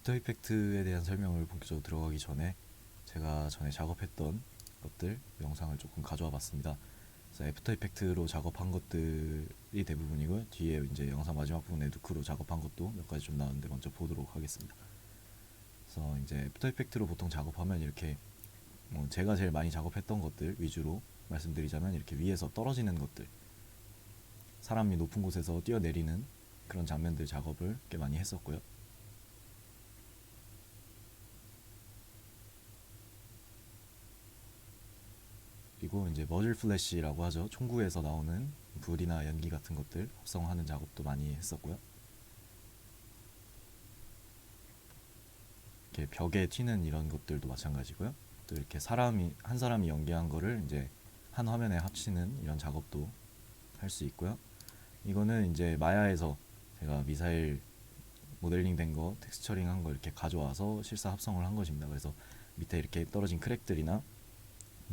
애프터 이펙트에 대한 설명을 본격적으로 들어가기 전에 제가 전에 작업했던 것들 영상을 조금 가져와 봤습니다. 그래서 애프터 이펙트로 작업한 것들이 대부분이고요. 뒤에 이제 영상 마지막 부분에 누크로 작업한 것도 몇 가지 좀 나왔는데 먼저 보도록 하겠습니다. 그래서 이제 애프터 이펙트로 보통 작업하면 이렇게 제가 제일 많이 작업했던 것들 위주로 말씀드리자면 이렇게 위에서 떨어지는 것들, 사람이 높은 곳에서 뛰어내리는 그런 장면들 작업을 꽤 많이 했었고요. 그리고 이제 머즐 플래시라고 하죠. 총구에서 나오는 불이나 연기 같은 것들 합성하는 작업도 많이 했었고요. 이렇게 벽에 튀는 이런 것들도 마찬가지고요. 또 이렇게 한 사람이 연기한 거를 이제 한 화면에 합치는 이런 작업도 할 수 있고요. 이거는 이제 마야에서 제가 미사일 모델링 된 거, 텍스처링 한 거 이렇게 가져와서 실사 합성을 한 것입니다. 그래서 밑에 이렇게 떨어진 크랙들이나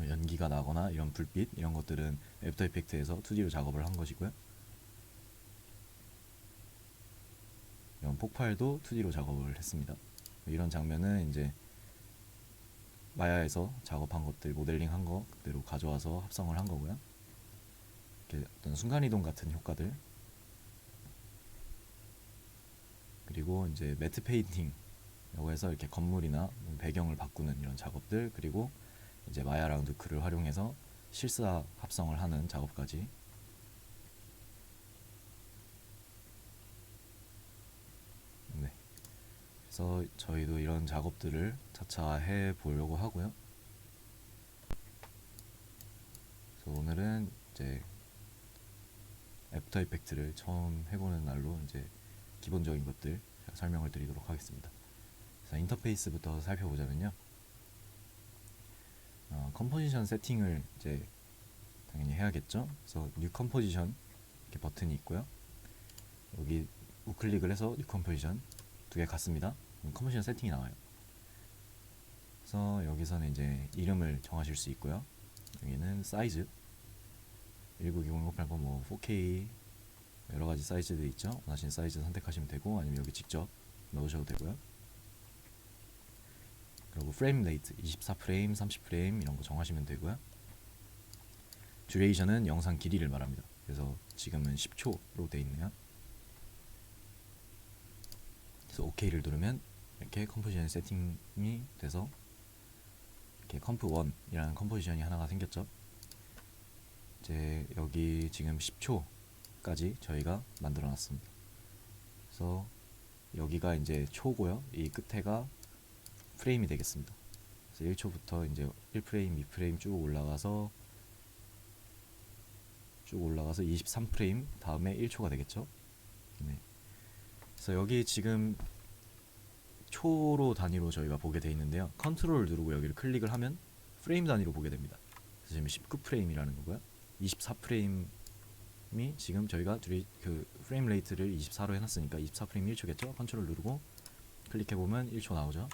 연기가 나거나 이런 불빛 이런 것들은 애프터 이펙트에서 2D로 작업을 한 것이고요. 이런 폭발도 2D로 작업을 했습니다. 이런 장면은 이제 마야에서 작업한 것들, 모델링 한 거 그대로 가져와서 합성을 한 거고요. 이렇게 어떤 순간이동 같은 효과들, 그리고 이제 매트 페인팅이라고 해서 이렇게 건물이나 배경을 바꾸는 이런 작업들, 그리고 이제 마야랑 누크를 활용해서 실사 합성을 하는 작업까지. 네. 그래서 저희도 이런 작업들을 차차 해 보려고 하고요. 그래서 오늘은 이제 애프터 이펙트를 처음 해보는 날로 이제 기본적인 것들 제가 설명을 드리도록 하겠습니다. 그래서 인터페이스부터 살펴보자면요. 컴포지션 세팅을 이제 당연히 해야겠죠. 그래서 뉴 컴포지션 이렇게 버튼이 있고요. 여기 우클릭을 해서 뉴 컴포지션 두 개 갔습니다. 컴포지션 세팅이 나와요. 그래서 여기서는 이제 이름을 정하실 수 있고요. 여기는 사이즈 1920-1080 뭐 4K 여러 가지 사이즈들이 있죠. 원하시는 사이즈 선택하시면 되고, 아니면 여기 직접 넣으셔도 되고요. 그리고 프레임 레이트 24프레임, 30프레임 이런 거 정하시면 되고요. 듀레이션은 영상 길이를 말합니다. 그래서 지금은 10초로 되어 있네요. 그래서 OK를 누르면 이렇게 컴포지션 세팅이 돼서 이렇게 컴프1이라는 컴포지션이 하나가 생겼죠. 이제 여기 지금 10초까지 저희가 만들어 놨습니다. 그래서 여기가 이제 초고요. 이 끝에가 프레임이 되겠습니다. 그래서 1초부터 이제 1프레임, 2프레임 쭉 올라가서 23프레임 다음에 1초가 되겠죠. 네. 그래서 여기 지금 초로 단위로 저희가 보게 되어 있는데요. 컨트롤을 누르고 여기를 클릭을 하면 프레임 단위로 보게 됩니다. 그래서 지금 19프레임이라는 거고요. 24프레임이 지금 저희가 그 프레임 레이트를 24로 해놨으니까 24프레임 1초겠죠. 컨트롤 누르고 클릭해보면 1초 나오죠.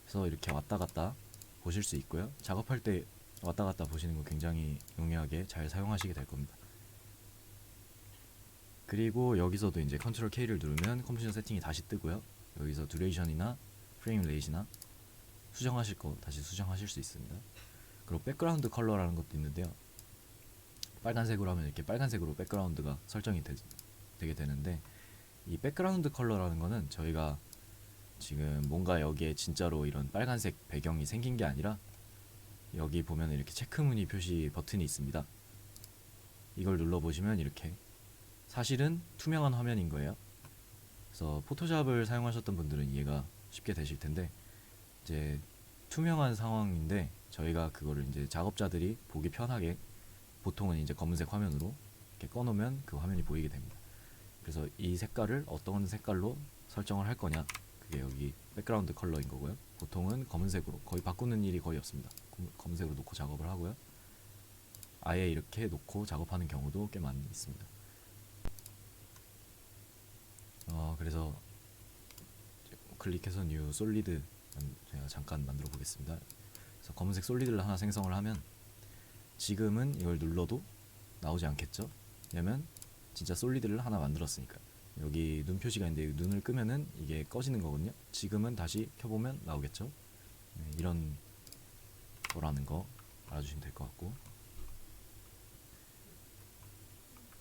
그래서 이렇게 왔다 갔다 보실 수 있고요. 작업할 때 왔다 갔다 보시는 거 굉장히 용이하게 잘 사용하시게 될 겁니다. 그리고 여기서도 이제 컨트롤 K를 누르면 컴포지션 세팅이 다시 뜨고요. 여기서 듀레이션이나 프레임 레이트나 수정하실 거 다시 수정하실 수 있습니다. 그리고 백그라운드 컬러라는 것도 있는데요. 빨간색으로 하면 이렇게 빨간색으로 백그라운드가 설정이 되게 되는데, 이 백그라운드 컬러라는 거는 저희가 지금 뭔가 여기에 진짜로 이런 빨간색 배경이 생긴 게 아니라, 여기 보면 이렇게 체크무늬 표시 버튼이 있습니다. 이걸 눌러보시면 이렇게 사실은 투명한 화면인 거예요. 그래서 포토샵을 사용하셨던 분들은 이해가 쉽게 되실 텐데, 이제 투명한 상황인데 저희가 그거를 이제 작업자들이 보기 편하게 보통은 이제 검은색 화면으로 이렇게 꺼놓으면 그 화면이 보이게 됩니다. 그래서 이 색깔을 어떤 색깔로 설정을 할 거냐, 그게 여기 백그라운드 컬러인 거고요. 보통은 검은색으로 거의 바꾸는 일이 거의 없습니다. 검은색으로 놓고 작업을 하고요. 아예 이렇게 놓고 작업하는 경우도 꽤 많이 있습니다. 그래서 클릭해서 뉴 솔리드 제가 잠깐 만들어 보겠습니다. 그래서 검은색 솔리드를 하나 생성을 하면 지금은 이걸 눌러도 나오지 않겠죠? 왜냐면 진짜 솔리드를 하나 만들었으니까. 여기 눈 표시가 있는데 눈을 끄면은 이게 꺼지는 거거든요. 지금은 다시 켜보면 나오겠죠. 네, 이런 거라는 거 알아주시면 될 것 같고,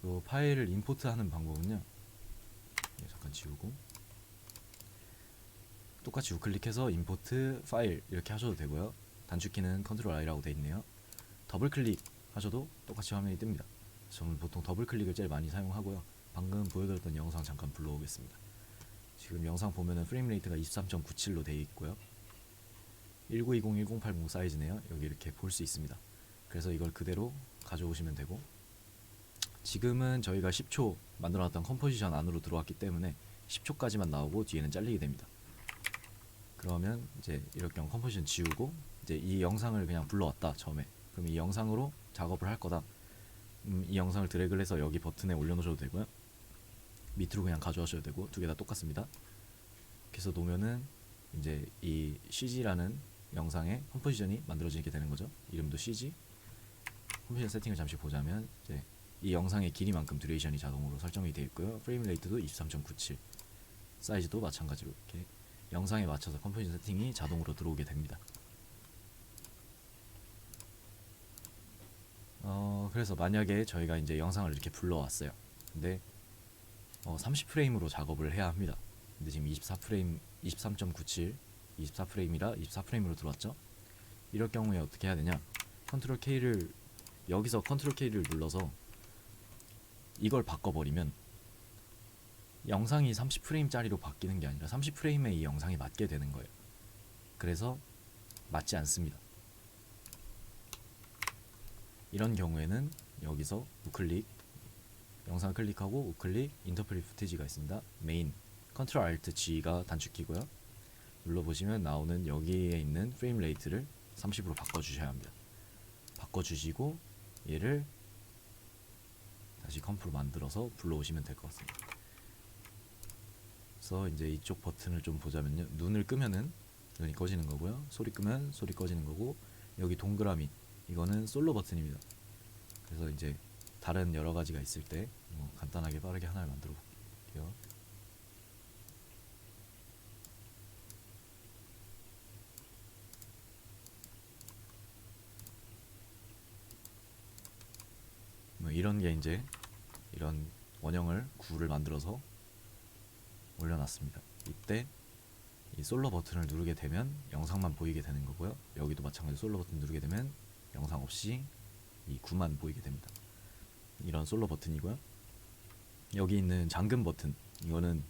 또 파일을 임포트하는 방법은요. 잠깐 지우고 똑같이 우클릭해서 임포트 파일 이렇게 하셔도 되고요. 단축키는 컨트롤 I라고 되어 있네요. 더블 클릭 하셔도 똑같이 화면이 뜹니다. 저는 보통 더블 클릭을 제일 많이 사용하고요. 방금 보여드렸던 영상 잠깐 불러오겠습니다. 지금 영상 보면은 프레임 레이트가 23.97로 되어 있고요. 1920-1080 사이즈네요. 여기 이렇게 볼 수 있습니다. 그래서 이걸 그대로 가져오시면 되고, 지금은 저희가 10초 만들어놨던 컴포지션 안으로 들어왔기 때문에 10초까지만 나오고 뒤에는 잘리게 됩니다. 그러면 이제 이럴 경우 컴포지션 지우고 이제 이 영상을 그냥 불러왔다 처음에. 그럼 이 영상으로 작업을 할 거다. 이 영상을 드래그를 해서 여기 버튼에 올려놓으셔도 되고요. 밑으로 그냥 가져가셔도 되고, 두 개 다 똑같습니다. 그래서 놓으면은 이제 이 CG라는 영상의 컴포지션이 만들어지게 되는 거죠. 이름도 CG. 컴포지션 세팅을 잠시 보자면 이제 이 영상의 길이만큼 듀레이션이 자동으로 설정이 되어 있고요. 프레임 레이트도 23.97, 사이즈도 마찬가지로 이렇게 영상에 맞춰서 컴포지션 세팅이 자동으로 들어오게 됩니다. 그래서 만약에 저희가 이제 영상을 이렇게 불러왔어요. 근데 30프레임으로 작업을 해야 합니다. 근데 지금 24프레임, 23.97, 24프레임이라 24프레임으로 들어왔죠. 이럴 경우에 어떻게 해야 되냐? 컨트롤 K를 여기서 컨트롤 K를 눌러서 이걸 바꿔버리면 영상이 30프레임짜리로 바뀌는 게 아니라 30프레임에 이 영상이 맞게 되는 거예요. 그래서 맞지 않습니다. 이런 경우에는 여기서 우클릭, 영상 클릭하고 우클릭, 인터프릿 푸티지가 있습니다. 메인, 컨트롤 알트 G가 단축키고요. 눌러보시면 나오는 여기에 있는 프레임 레이트를 30으로 바꿔주셔야 합니다. 바꿔주시고 얘를 다시 컴프로 만들어서 불러오시면 될 것 같습니다. 그래서 이제 이쪽 버튼을 좀 보자면요. 눈을 끄면은 눈이 꺼지는 거고요. 소리 끄면 소리 꺼지는 거고, 여기 동그라미 이거는 솔로 버튼입니다. 그래서 이제 다른 여러 가지가 있을 때 간단하게 빠르게 하나를 만들어 볼게요. 이런 게 이제 이런 원형을 구를 만들어서 올려놨습니다. 이때 이 솔로 버튼을 누르게 되면 영상만 보이게 되는 거고요. 여기도 마찬가지로 솔로 버튼 누르게 되면 영상 없이 이 구만 보이게 됩니다. 이런 솔로 버튼이고요. 여기 있는 잠금 버튼, 이거는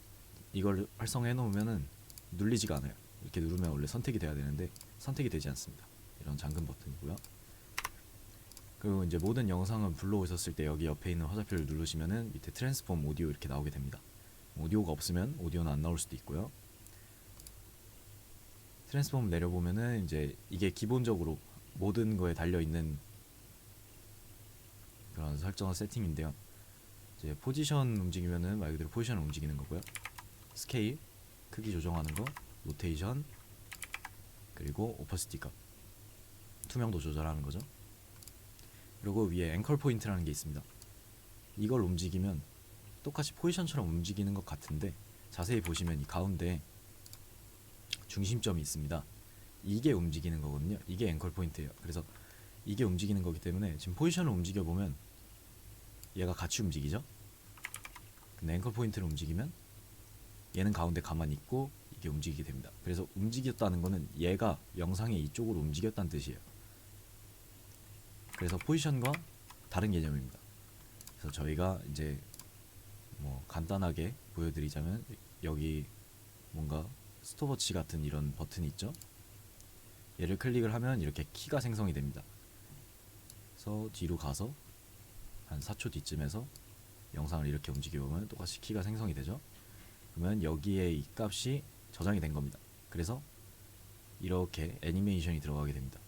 이걸 활성화해 놓으면은 눌리지가 않아요. 이렇게 누르면 원래 선택이 돼야 되는데 선택이 되지 않습니다. 이런 잠금 버튼이고요. 그리고 이제 모든 영상을 불러오셨을 때 여기 옆에 있는 화살표를 누르시면은 밑에 트랜스폼 오디오 이렇게 나오게 됩니다. 오디오가 없으면 오디오는 안 나올 수도 있고요. 트랜스폼 내려보면은 이제 이게 기본적으로 모든 거에 달려 있는 그런 설정 세팅인데요. 이제 포지션 움직이면은 말 그대로 포지션을 움직이는 거고요. 스케일, 크기 조정하는 거, 로테이션, 그리고 오퍼시티 값, 투명도 조절하는 거죠. 그리고 위에 앵컬 포인트라는 게 있습니다. 이걸 움직이면 똑같이 포지션처럼 움직이는 것 같은데 자세히 보시면 이 가운데 중심점이 있습니다. 이게 움직이는 거거든요. 이게 앵컬 포인트예요. 그래서 이게 움직이는 거기 때문에 지금 포지션을 움직여 보면 얘가 같이 움직이죠. 근데 앵컬 포인트를 움직이면 얘는 가운데 가만히 있고 이게 움직이게 됩니다. 그래서 움직였다는 거는 얘가 영상의 이쪽으로 움직였다는 뜻이에요. 그래서 포지션과 다른 개념입니다. 그래서 저희가 이제 간단하게 보여드리자면 여기 뭔가 스톱워치 같은 이런 버튼이 있죠. 얘를 클릭을 하면 이렇게 키가 생성이 됩니다. 그래서 뒤로 가서 한 4초 뒤쯤에서 영상을 이렇게 움직여보면 똑같이 키가 생성이 되죠. 그러면 여기에 이 값이 저장이 된 겁니다. 그래서 이렇게 애니메이션이 들어가게 됩니다.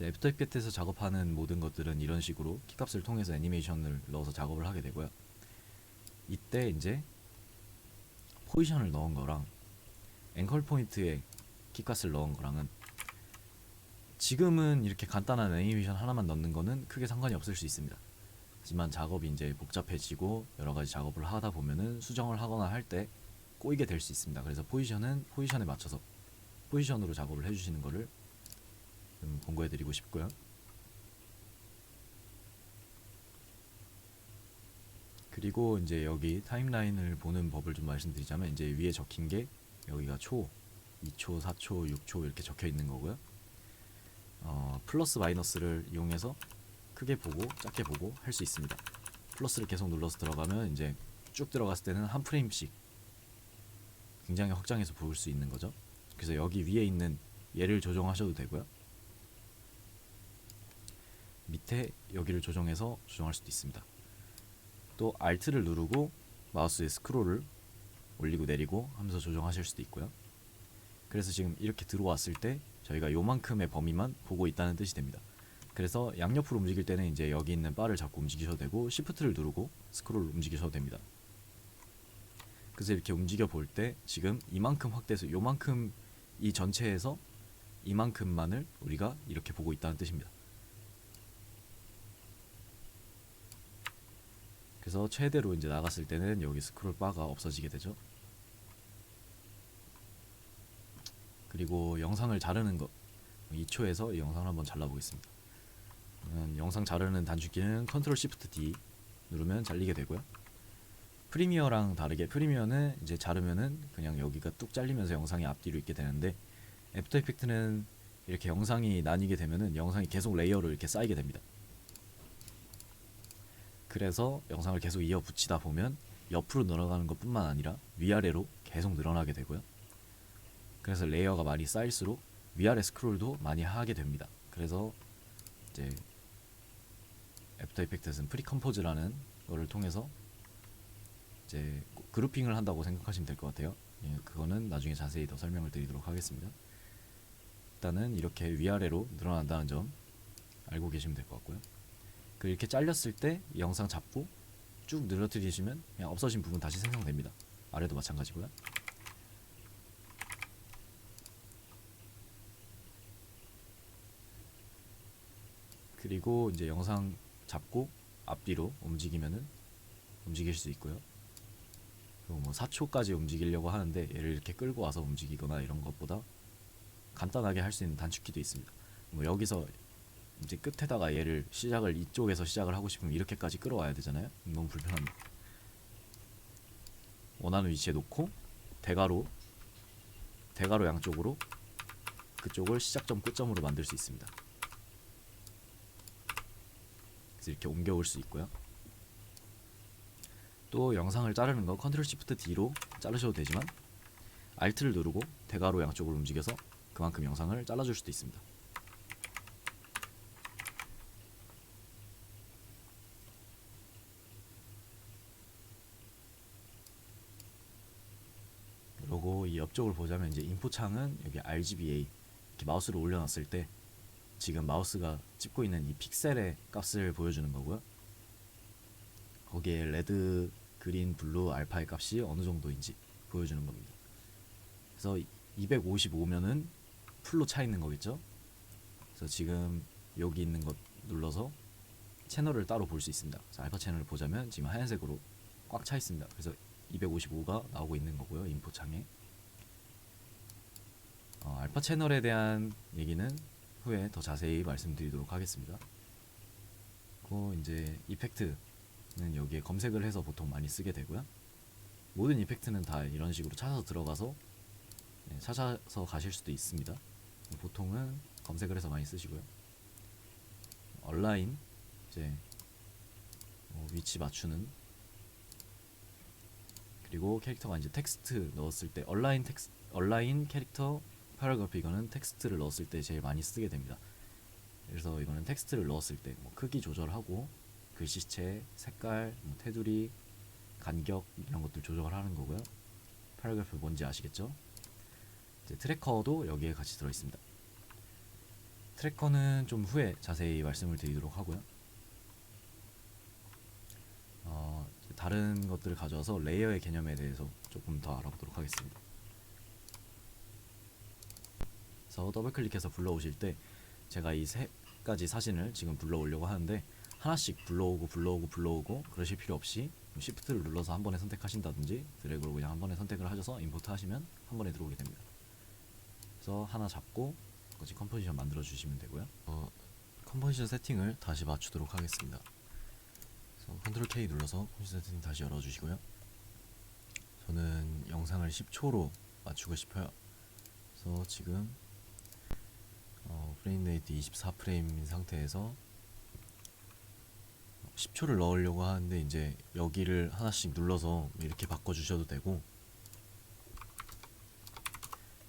애프터 이펙트에서 작업하는 모든 것들은 이런 식으로 키값을 통해서 애니메이션을 넣어서 작업을 하게 되고요. 이때 이제 포지션을 넣은 거랑 앵컬 포인트에 키값을 넣은 거랑은 지금은 이렇게 간단한 애니메이션 하나만 넣는 거는 크게 상관이 없을 수 있습니다. 하지만 작업이 이제 복잡해지고 여러 가지 작업을 하다 보면은 수정을 하거나 할 때 꼬이게 될 수 있습니다. 그래서 포지션은 포지션에 맞춰서 포지션으로 작업을 해주시는 거를 좀 권고해드리고 싶고요. 그리고 이제 여기 타임라인을 보는 법을 좀 말씀드리자면 이제 위에 적힌 게 여기가 초, 2초, 4초, 6초 이렇게 적혀 있는 거고요. 플러스 마이너스를 이용해서 크게 보고 작게 보고 할 수 있습니다. 플러스를 계속 눌러서 들어가면 이제 쭉 들어갔을 때는 한 프레임씩 굉장히 확장해서 볼 수 있는 거죠. 그래서 여기 위에 있는 얘를 조정하셔도 되고요. 밑에 여기를 조정해서 조정할 수도 있습니다. 또 Alt를 누르고 마우스의 스크롤을 올리고 내리고 하면서 조정하실 수도 있고요. 그래서 지금 이렇게 들어왔을 때 저희가 요만큼의 범위만 보고 있다는 뜻이 됩니다. 그래서 양옆으로 움직일 때는 이제 여기 있는 바를 잡고 움직이셔도 되고 Shift를 누르고 스크롤을 움직이셔도 됩니다. 그래서 이렇게 움직여 볼 때 지금 이만큼 확대해서 요만큼 이 전체에서 이만큼만을 우리가 이렇게 보고 있다는 뜻입니다. 그래서 최대로 이제 나갔을 때는 여기 스크롤 바가 없어지게 되죠. 그리고 영상을 자르는 거 2초에서 이 영상을 한번 잘라보겠습니다. 영상 자르는 단축키는 Ctrl Shift D 누르면 잘리게 되고요. 프리미어랑 다르게 프리미어는 이제 자르면은 그냥 여기가 뚝 잘리면서 영상이 앞뒤로 있게 되는데 애프터 이펙트는 이렇게 영상이 나뉘게 되면은 영상이 계속 레이어로 이렇게 쌓이게 됩니다. 그래서 영상을 계속 이어 붙이다 보면 옆으로 늘어가는 것 뿐만 아니라 위아래로 계속 늘어나게 되고요. 그래서 레이어가 많이 쌓일수록 위아래 스크롤도 많이 하게 됩니다. 그래서 이제 애프터 이펙트에서는 프리컴포즈라는 거를 통해서 이제 그룹핑을 한다고 생각하시면 될 것 같아요. 예, 그거는 나중에 자세히 더 설명을 드리도록 하겠습니다. 일단은 이렇게 위아래로 늘어난다는 점 알고 계시면 될 것 같고요. 이렇게 잘렸을 때 이 영상 잡고 쭉 늘어뜨리시면 그냥 없어진 부분 다시 생성됩니다. 아래도 마찬가지고요. 그리고 이제 영상 잡고 앞뒤로 움직이면은 움직일 수 있고요. 그리고 뭐 4초까지 움직이려고 하는데 얘를 이렇게 끌고 와서 움직이거나 이런 것보다 간단하게 할 수 있는 단축키도 있습니다. 뭐 여기서 이제 끝에다가 얘를 시작을 이쪽에서 시작을 하고 싶으면 이렇게까지 끌어와야 되잖아요. 너무 불편합니다. 원하는 위치에 놓고 대가로 양쪽으로 그쪽을 시작점 끝점으로 만들 수 있습니다. 그래서 이렇게 옮겨올 수 있고요. 또 영상을 자르는 거 Ctrl Shift D로 자르셔도 되지만 Alt를 누르고 대가로 양쪽으로 움직여서 그만큼 영상을 잘라줄 수도 있습니다. 그리고 이 옆쪽을 보자면 이제 인포 창은 여기 RGBA 이렇게 마우스를 올려놨을 때 지금 마우스가 찍고 있는 이 픽셀의 값을 보여주는 거고요. 거기에 레드, 그린, 블루, 알파의 값이 어느 정도인지 보여주는 겁니다. 그래서 255면은 풀로 차 있는 거겠죠. 그래서 지금 여기 있는 것 눌러서 채널을 따로 볼 수 있습니다. 그래서 알파 채널을 보자면 지금 하얀색으로 꽉 차 있습니다. 그래서 255가 나오고 있는 거고요. 인포 창에 알파 채널에 대한 얘기는 후에 더 자세히 말씀드리도록 하겠습니다. 그리고 이제 이펙트는 여기에 검색을 해서 보통 많이 쓰게 되고요. 모든 이펙트는 다 이런 식으로 찾아서 들어가서 찾아서 가실 수도 있습니다. 보통은 검색을 해서 많이 쓰시고요. 얼라인 이제 위치 맞추는, 그리고 캐릭터가 이제 텍스트 넣었을 때 얼라인 캐릭터 파라그래프, 이거는 텍스트를 넣었을 때 제일 많이 쓰게 됩니다. 그래서 이거는 텍스트를 넣었을 때 뭐 크기 조절하고 글씨체, 색깔, 테두리, 간격 이런 것들 조절을 하는 거고요. 파라그래프 뭔지 아시겠죠? 이제 트래커도 여기에 같이 들어 있습니다. 트래커는 좀 후에 자세히 말씀을 드리도록 하고요. 다른 것들을 가져와서 레이어의 개념에 대해서 조금 더 알아보도록 하겠습니다. 그래서 더블 클릭해서 불러오실 때 제가 이 세 가지 사진을 지금 불러오려고 하는데 하나씩 불러오고 그러실 필요 없이 Shift를 눌러서 한 번에 선택하신다든지 드래그로 그냥 한 번에 선택을 하셔서 임포트 하시면 한 번에 들어오게 됩니다. 그래서 하나 잡고 같이 컴포지션 만들어 주시면 되고요. 컴포지션 세팅을 다시 맞추도록 하겠습니다. 그래서 컨트롤 K 눌러서 컴포지션 세팅 다시 열어주시고요. 저는 영상을 10초로 맞추고 싶어요. 그래서 지금 프레임 레이트 24프레임인 상태에서 10초를 넣으려고 하는데 이제 여기를 하나씩 눌러서 이렇게 바꿔주셔도 되고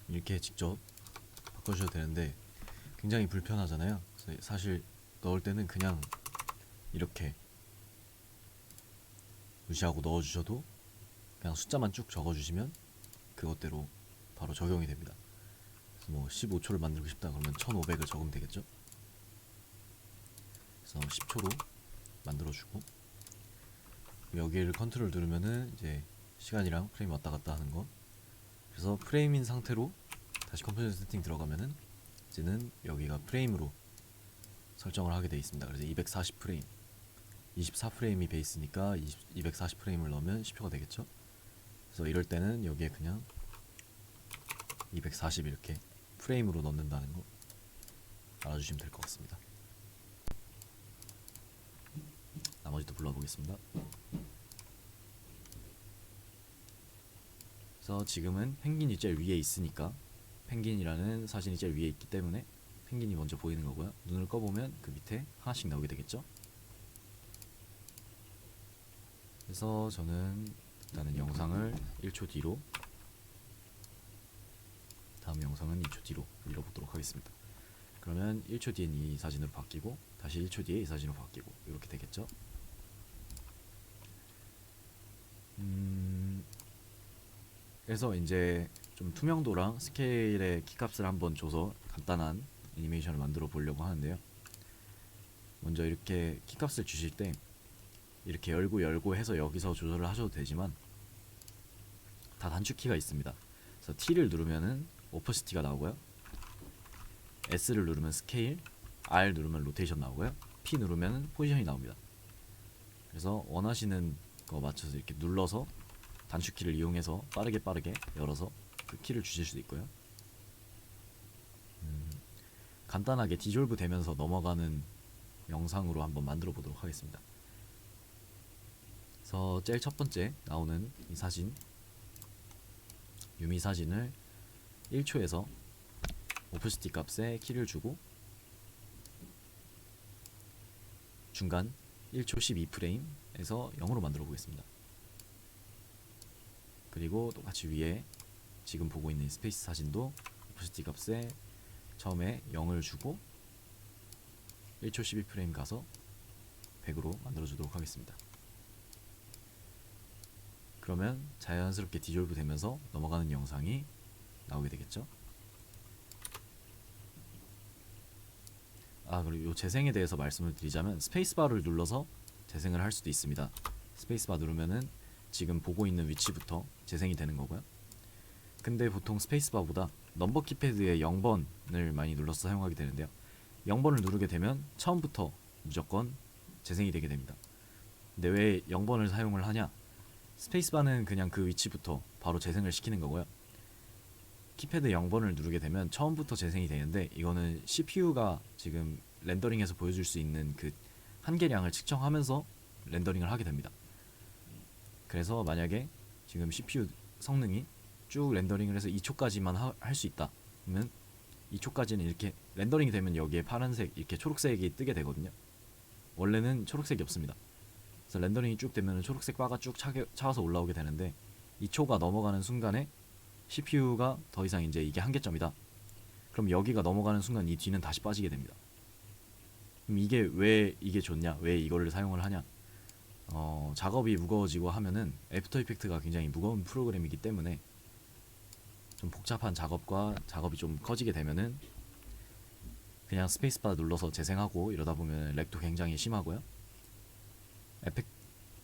이렇게 직접 바꿔주셔도 되는데 굉장히 불편하잖아요. 그래서 사실 넣을 때는 그냥 이렇게 무시하고 넣어주셔도 그냥 숫자만 쭉 적어주시면 그것대로 바로 적용이 됩니다. 그래서 뭐 15초를 만들고 싶다 그러면 1500을 적으면 되겠죠. 그래서 10초로 만들어주고 여기를 컨트롤 누르면은 이제 시간이랑 프레임 왔다 갔다 하는 거. 그래서 프레임인 상태로 다시 컴포지션 세팅 들어가면은 이제는 여기가 프레임으로 설정을 하게 되어 있습니다. 그래서 240프레임 24프레임이 베이스니까 240프레임을 넣으면 10초가 되겠죠. 그래서 이럴 때는 여기에 그냥 240 이렇게 프레임으로 넣는다는 거 알아주시면 될 것 같습니다. 나머지도 불러보겠습니다. 그래서 지금은 펭귄이 제일 위에 있으니까 펭귄이라는 사진이 제일 위에 있기 때문에 펭귄이 먼저 보이는 거고요. 눈을 꺼보면 그 밑에 하나씩 나오게 되겠죠. 그래서 저는 일단은 영상을 1초 뒤로 다음 영상은 2초 뒤로 밀어보도록 하겠습니다. 그러면 1초 뒤엔 이 사진으로 바뀌고 다시 1초 뒤에 이 사진으로 바뀌고 이렇게 되겠죠. 그래서 이제 좀 투명도랑 스케일의 키값을 한번 줘서 간단한 애니메이션을 만들어 보려고 하는데요. 먼저 이렇게 키값을 주실 때 이렇게 열고 해서 여기서 조절을 하셔도 되지만 다 단축키가 있습니다. 그래서 T를 누르면은 오퍼시티가 나오고요. S를 누르면 스케일, R 누르면 로테이션 나오고요. P 누르면 포지션이 나옵니다. 그래서 원하시는 거 맞춰서 이렇게 눌러서 단축키를 이용해서 빠르게 열어서 그 키를 주실 수도 있고요. 간단하게 디졸브 되면서 넘어가는 영상으로 한번 만들어 보도록 하겠습니다. 그래서 제일 첫 번째 나오는 이 사진, 유미 사진을 1초에서 오프시티 값에 키를 주고 중간 1초 12프레임에서 0으로 만들어 보겠습니다. 그리고 똑같이 위에 지금 보고 있는 스페이스 사진도 오프시티 값에 처음에 0을 주고 1초 12프레임 가서 100으로 만들어 주도록 하겠습니다. 그러면 자연스럽게 디졸브 되면서 넘어가는 영상이 나오게 되겠죠. 그리고 이 재생에 대해서 말씀을 드리자면 스페이스바를 눌러서 재생을 할 수도 있습니다. 스페이스바 누르면은 지금 보고 있는 위치부터 재생이 되는 거고요. 근데 보통 스페이스바보다 넘버 키패드의 0번을 많이 눌러서 사용하게 되는데요. 0번을 누르게 되면 처음부터 무조건 재생이 되게 됩니다. 근데 왜 0번을 사용을 하냐? 스페이스바는 그냥 그 위치부터 바로 재생을 시키는 거고요. 키패드 0번을 누르게 되면 처음부터 재생이 되는데 이거는 CPU가 지금 렌더링해서 보여줄 수 있는 그 한계량을 측정하면서 렌더링을 하게 됩니다. 그래서 만약에 지금 CPU 성능이 쭉 렌더링을 해서 2초까지만 할 수 있다 그러면 2초까지는 이렇게 렌더링이 되면 여기에 파란색 이렇게 초록색이 뜨게 되거든요. 원래는 초록색이 없습니다. 그래서 렌더링이 쭉 되면 초록색 바가 쭉 차와서 올라오게 되는데 2초가 넘어가는 순간에 CPU가 더 이상 이제 이게 한계점이다. 그럼 여기가 넘어가는 순간 이 뒤는 다시 빠지게 됩니다. 그럼 이게 왜 이게 좋냐? 왜 이거를 사용을 하냐? 작업이 무거워지고 하면은 애프터 이펙트가 굉장히 무거운 프로그램이기 때문에 좀 복잡한 작업과 작업이 좀 커지게 되면은 그냥 스페이스바 눌러서 재생하고 이러다 보면 렉도 굉장히 심하고요.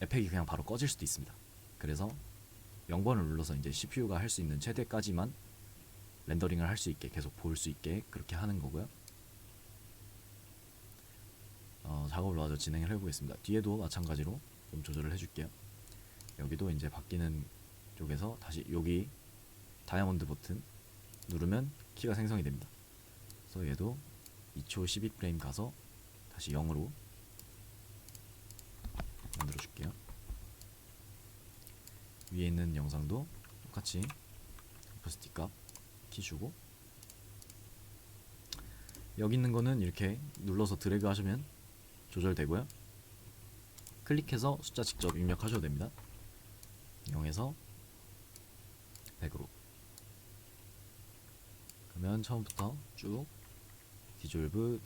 에펙이 그냥 바로 꺼질 수도 있습니다. 그래서 0번을 눌러서 이제 CPU가 할 수 있는 최대까지만 렌더링을 할 수 있게 계속 볼 수 있게 그렇게 하는 거고요. 작업을 마저 진행을 해보겠습니다. 뒤에도 마찬가지로 좀 조절을 해줄게요. 여기도 이제 바뀌는 쪽에서 다시 여기 다이아몬드 버튼 누르면 키가 생성이 됩니다. 그래서 얘도 2초 12프레임 가서 다시 0으로 만들어 줄게요. 위에 있는 영상도 똑같이 오퍼시티 값 키 주고, 여기 있는 거는 이렇게 눌러서 드래그 하시면 조절되고요. 클릭해서 숫자 직접 입력하셔도 됩니다. 0에서 100으로. 그러면 처음부터 쭉 디졸브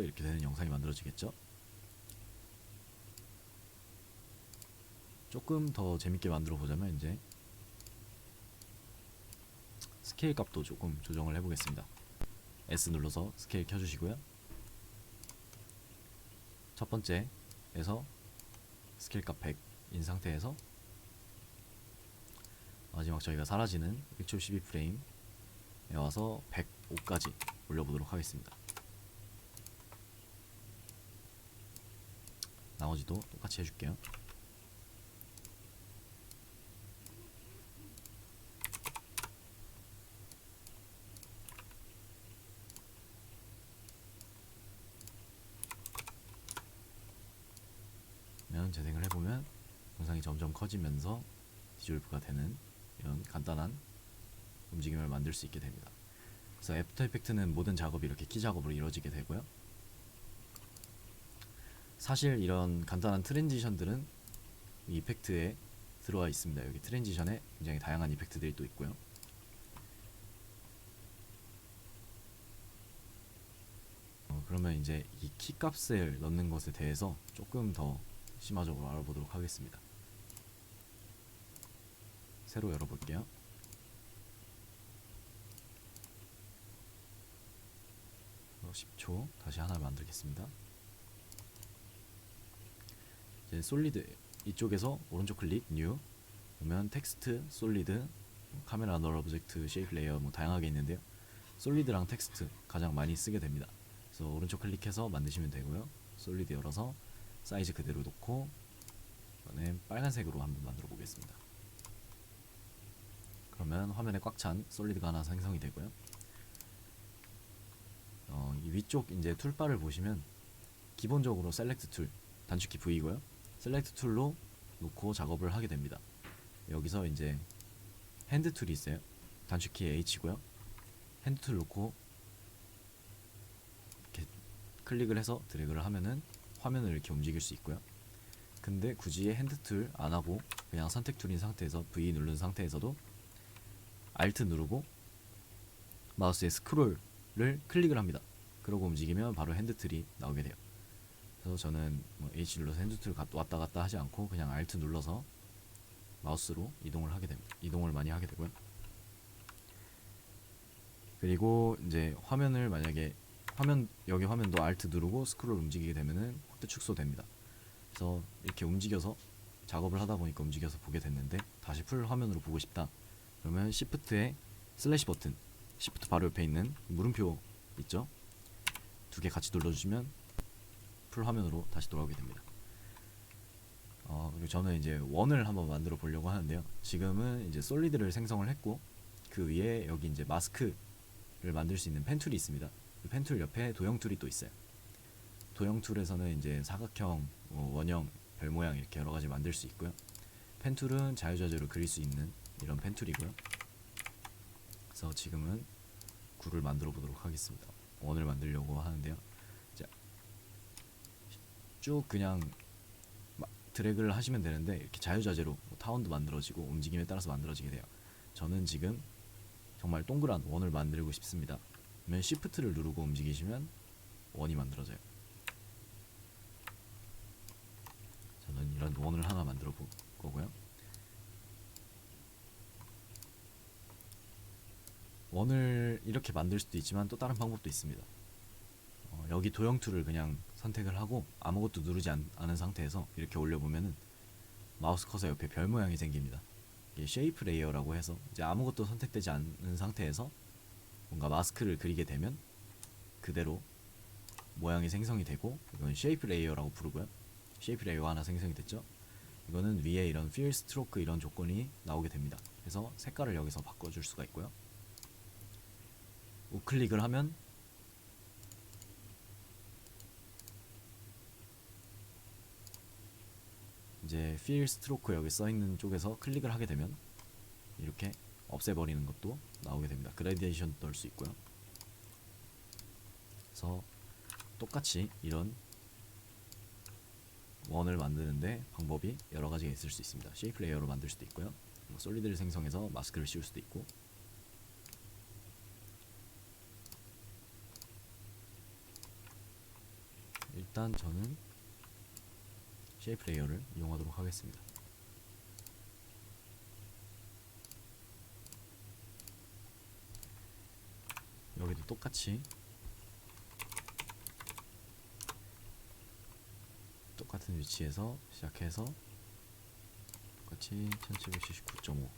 이렇게 되는 영상이 만들어지겠죠. 조금 더 재밌게 만들어 보자면 이제 스케일 값도 조금 조정을 해보겠습니다. S 눌러서 스케일 켜주시고요. 첫 번째에서 스케일 값 100인 상태에서 마지막 저희가 사라지는 1초 12프레임에 와서 105까지 올려보도록 하겠습니다. 나머지도 똑같이 해줄게요. 재생을 해보면 영상이 점점 커지면서 디졸브가 되는 이런 간단한 움직임을 만들 수 있게 됩니다. 그래서 애프터 이펙트는 모든 작업이 이렇게 키 작업으로 이루어지게 되고요. 사실 이런 간단한 트랜지션들은 이펙트에 들어와 있습니다. 여기 트랜지션에 굉장히 다양한 이펙트들이 또 있고요. 그러면 이제 이 키 값을 넣는 것에 대해서 조금 더 심화적으로 알아보도록 하겠습니다. 새로 열어볼게요. 어, 10초 다시 하나 만들겠습니다. 이제 솔리드 이쪽에서 오른쪽 클릭 뉴, 그러면 텍스트, 솔리드, 카메라 널 오브젝트, 쉐이프 레이어 뭐 다양하게 있는데요. 솔리드랑 텍스트 가장 많이 쓰게 됩니다. 그래서 오른쪽 클릭해서 만드시면 되고요. 솔리드 열어서 사이즈 그대로 놓고 이번엔 빨간색으로 한번 만들어 보겠습니다. 그러면 화면에 꽉 찬 솔리드가 하나 생성이 되고요. 이 위쪽 이제 툴바를 보시면 기본적으로 셀렉트 툴, 단축키 V고요. 셀렉트 툴로 놓고 작업을 하게 됩니다. 여기서 이제 핸드 툴이 있어요. 단축키 H고요. 핸드 툴 놓고 이렇게 클릭을 해서 드래그를 하면은 화면을 이렇게 움직일 수 있고요. 근데 굳이 핸드 툴 안 하고 그냥 선택 툴인 상태에서 V 누른 상태에서도 Alt 누르고 마우스의 스크롤을 클릭을 합니다. 그러고 움직이면 바로 핸드 툴이 나오게 돼요. 그래서 저는 뭐 H 눌러서 핸드 툴 왔다 갔다 하지 않고 그냥 Alt 눌러서 마우스로 이동을 하게 됩니다. 이동을 많이 하게 되고요. 그리고 이제 화면을 만약에 여기 화면도 Alt 누르고 스크롤 움직이게 되면은 확대 축소됩니다. 그래서 이렇게 움직여서 작업을 하다 보니까 움직여서 보게 됐는데 다시 풀 화면으로 보고 싶다. 그러면 Shift에 슬래시 버튼, Shift 바로 옆에 있는 물음표 있죠? 두 개 같이 눌러주시면 풀 화면으로 다시 돌아오게 됩니다. 그리고 저는 이제 원을 한번 만들어 보려고 하는데요. 지금은 이제 솔리드를 생성을 했고 그 위에 여기 이제 마스크를 만들 수 있는 펜 툴이 있습니다. 그 펜 툴 옆에 도형 툴이 또 있어요. 도형 툴에서는 이제 사각형, 원형, 별 모양 이렇게 여러 가지 만들 수 있고요. 펜 툴은 자유자재로 그릴 수 있는 이런 펜 툴이고요. 그래서 지금은 굴을 만들어 보도록 하겠습니다. 원을 만들려고 하는데요. 자, 쭉 그냥 드래그를 하시면 되는데 이렇게 자유자재로 타원도 만들어지고 움직임에 따라서 만들어지게 돼요. 저는 지금 정말 동그란 원을 만들고 싶습니다. 그러면 Shift를 누르고 움직이시면 원이 만들어져요. 저는 이런 원을 하나 만들어 볼 거고요. 원을 이렇게 만들 수도 있지만 또 다른 방법도 있습니다. 여기 도형 툴을 그냥 선택을 하고 아무것도 누르지 않은 상태에서 이렇게 올려보면은 마우스 커서 옆에 별 모양이 생깁니다. 이게 쉐이프 레이어라고 해서 이제 아무것도 선택되지 않은 상태에서 뭔가 마스크를 그리게 되면 그대로 모양이 생성이 되고, 이건 쉐이프 레이어라고 부르고요. 쉐이프 레이어가 하나 생성이 됐죠. 이거는 위에 이런 필 스트로크 이런 조건이 나오게 됩니다. 그래서 색깔을 여기서 바꿔줄 수가 있고요. 우클릭을 하면 이제 필 스트로크 여기 써있는 쪽에서 클릭을 하게 되면 이렇게 없애버리는 것도 나오게 됩니다. 그라디에이션도 넣을 수 있고요. 그래서 똑같이 이런 원을 만드는데 방법이 여러 가지가 있을 수 있습니다. 쉐이프 레이어로 만들 수도 있고요. 솔리드를 생성해서 마스크를 씌울 수도 있고. 일단 저는 쉐이프 레이어를 이용하도록 하겠습니다. 여기도 똑같이 똑같은 위치에서 시작해서 똑같이 1779.5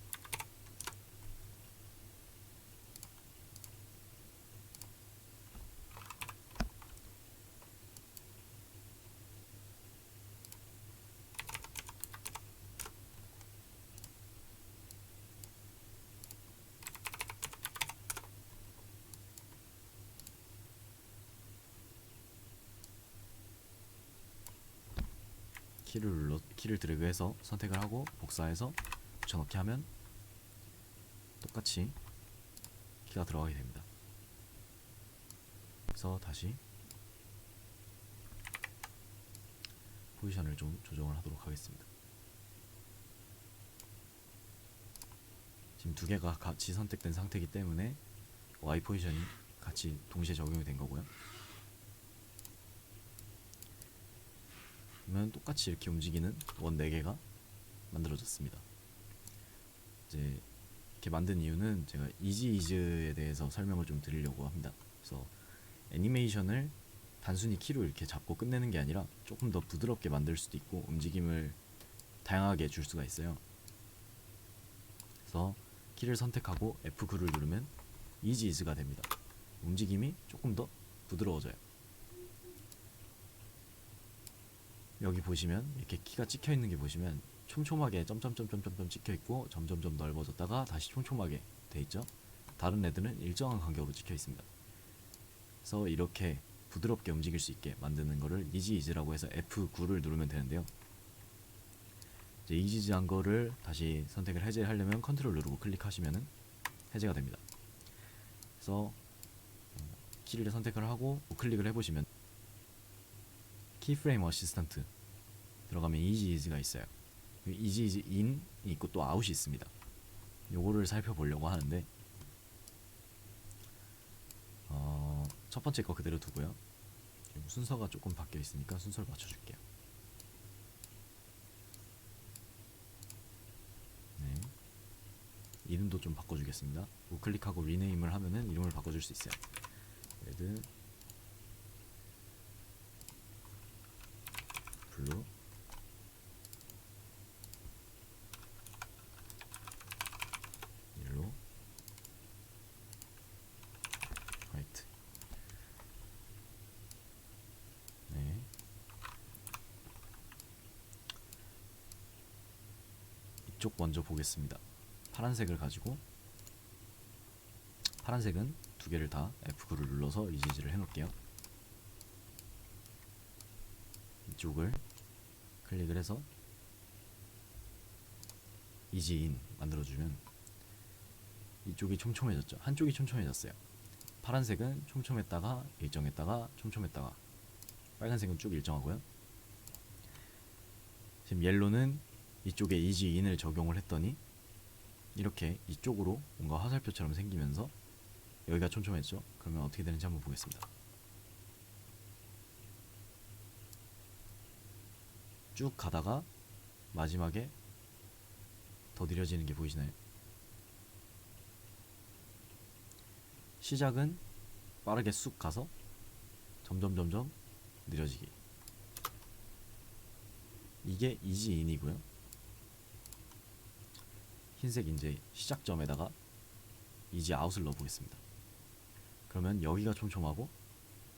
키를 드래그해서 선택을 하고 복사해서 붙여넣기 하면 똑같이 키가 들어가게 됩니다. 그래서 다시 포지션을 좀 조정을 하도록 하겠습니다. 지금 두 개가 같이 선택된 상태이기 때문에 Y 포지션이 같이 동시에 적용이 된 거고요. 그러면 똑같이 이렇게 움직이는 원 4개가 만들어졌습니다. 이제 이렇게 만든 이유는 제가 이지이즈에 대해서 설명을 좀 드리려고 합니다. 그래서 애니메이션을 단순히 키로 이렇게 잡고 끝내는 게 아니라 조금 더 부드럽게 만들 수도 있고 움직임을 다양하게 줄 수가 있어요. 그래서 키를 선택하고 F9를 누르면 이지이즈가 됩니다. 움직임이 조금 더 부드러워져요. 여기 보시면 이렇게 키가 찍혀 있는 게 보시면 촘촘하게 점점점점점 찍혀 있고 점점점 넓어졌다가 다시 촘촘하게 돼 있죠. 다른 애들은 일정한 간격으로 찍혀 있습니다. 그래서 이렇게 부드럽게 움직일 수 있게 만드는 거를 이지이즈라고 해서 F9를 누르면 되는데요. 이제 이지이즈한 거를 다시 선택을 해제하려면 컨트롤 누르고 클릭하시면은 해제가 됩니다. 그래서 키를 선택을 하고 우클릭을 해보시면 키프레임 어시스턴트 들어가면 이지이즈가 있어요. 이지이즈 인이 있고 또 아웃이 있습니다. 요거를 살펴보려고 하는데 첫 번째 거 그대로 두고요. 순서가 조금 바뀌어 있으니까 순서를 맞춰줄게요. 네. 이름도 좀 바꿔주겠습니다. 우클릭하고 리네임을 하면은 이름을 바꿔줄 수 있어요. 레드, 블루, 옐로우, 화이트. 네. 이쪽 먼저 보겠습니다. 파란색을 가지고 파란색은 두 개를 다 F9를 눌러서 이지지를 해놓을게요. 이쪽을 클릭을 해서 이지인 만들어주면 이쪽이 촘촘해졌죠. 한쪽이 촘촘해졌어요. 파란색은 촘촘했다가 일정했다가 촘촘했다가 빨간색은 쭉 일정하고요. 지금 옐로는 이쪽에 이지인을 적용을 했더니 이렇게 이쪽으로 뭔가 화살표처럼 생기면서 여기가 촘촘했죠. 그러면 어떻게 되는지 한번 보겠습니다. 쭉 가다가 마지막에 더 느려지는 게 보이시나요? 시작은 빠르게 쑥 가서 점점 느려지기. 이게 이지인이고요. 흰색 이제 시작점에다가 이지 아웃을 넣어보겠습니다. 그러면 여기가 촘촘하고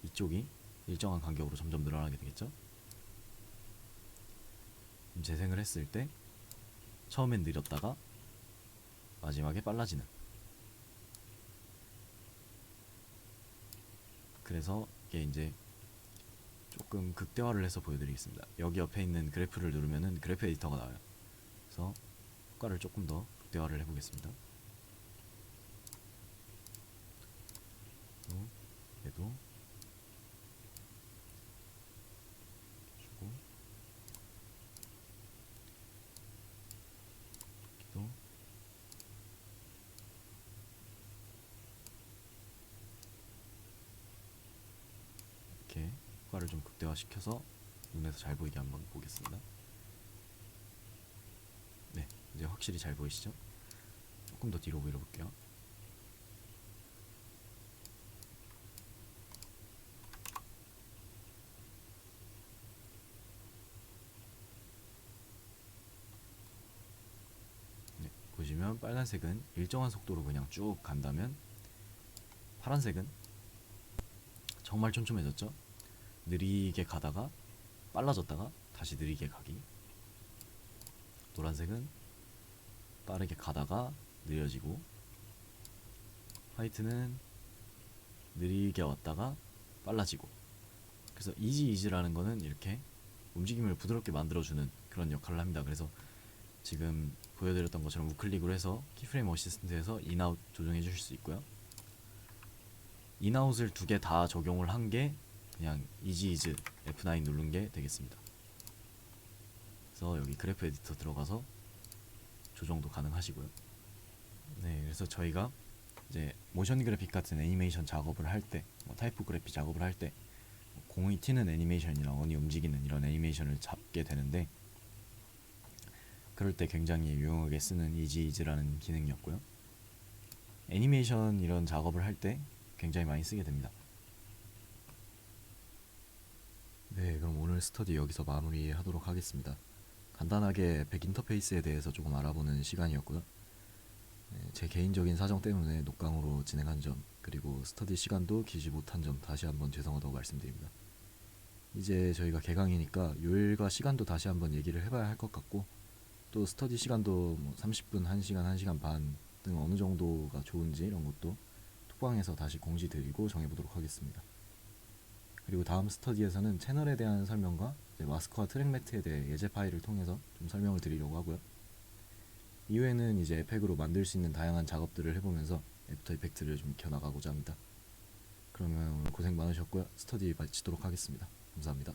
이쪽이 일정한 간격으로 점점 늘어나게 되겠죠. 재생을 했을 때 처음엔 느렸다가 마지막에 빨라지는. 그래서 이게 이제 조금 극대화를 해서 보여드리겠습니다. 여기 옆에 있는 그래프를 누르면은 그래프 에디터가 나와요. 그래서 효과를 조금 더 극대화를 해보겠습니다. 얘도 주고, 여기도 이렇게 효과를 좀 극대화시켜서 눈에서 잘 보이게 한번 보겠습니다. 네, 이제 확실히 잘 보이시죠? 조금 더 뒤로 밀어볼게요. 네, 보시면 빨간색은 일정한 속도로 그냥 쭉 간다면 파란색은 정말 촘촘해졌죠? 느리게 가다가 빨라졌다가 다시 느리게 가기. 노란색은 빠르게 가다가 느려지고, 화이트는 느리게 왔다가 빨라지고. 그래서 이지라는 거는 이렇게 움직임을 부드럽게 만들어주는 그런 역할을 합니다. 그래서 지금 보여드렸던 것처럼 우클릭으로 해서 키프레임 어시스턴트에서 인아웃 조정해 주실 수 있고요. 인아웃을 두 개 다 적용을 한 게 그냥 이지 F9 누른 게 되겠습니다. 그래서 여기 그래프 에디터 들어가서 조정도 가능하시고요. 네, 그래서 저희가 이제 모션 그래픽 같은 애니메이션 작업을 할 때, 타이포그래피 작업을 할 때 공이 튀는 애니메이션이나 원이 움직이는 이런 애니메이션을 잡게 되는데, 그럴 때 굉장히 유용하게 쓰는 이지라는 기능이었고요. 애니메이션 이런 작업을 할 때 굉장히 많이 쓰게 됩니다. 네, 그럼 오늘 스터디 여기서 마무리하도록 하겠습니다. 간단하게 백 인터페이스에 대해서 조금 알아보는 시간이었고요. 네, 제 개인적인 사정 때문에 녹강으로 진행한 점, 그리고 스터디 시간도 기지 못한 점 다시 한번 죄송하다고 말씀드립니다. 이제 저희가 개강이니까 요일과 시간도 다시 한번 얘기를 해봐야 할 것 같고, 또 스터디 시간도 뭐 30분, 1시간, 1시간 반 등 어느 정도가 좋은지 이런 것도 톡방에서 다시 공지 드리고 정해보도록 하겠습니다. 그리고 다음 스터디에서는 채널에 대한 설명과 마스크와 트랙 매트에 대해 예제 파일을 통해서 좀 설명을 드리려고 하고요. 이후에는 이제 에펙으로 만들 수 있는 다양한 작업들을 해보면서 애프터 이펙트를 좀 익혀나가고자 합니다. 그러면 오늘 고생 많으셨고요. 스터디 마치도록 하겠습니다. 감사합니다.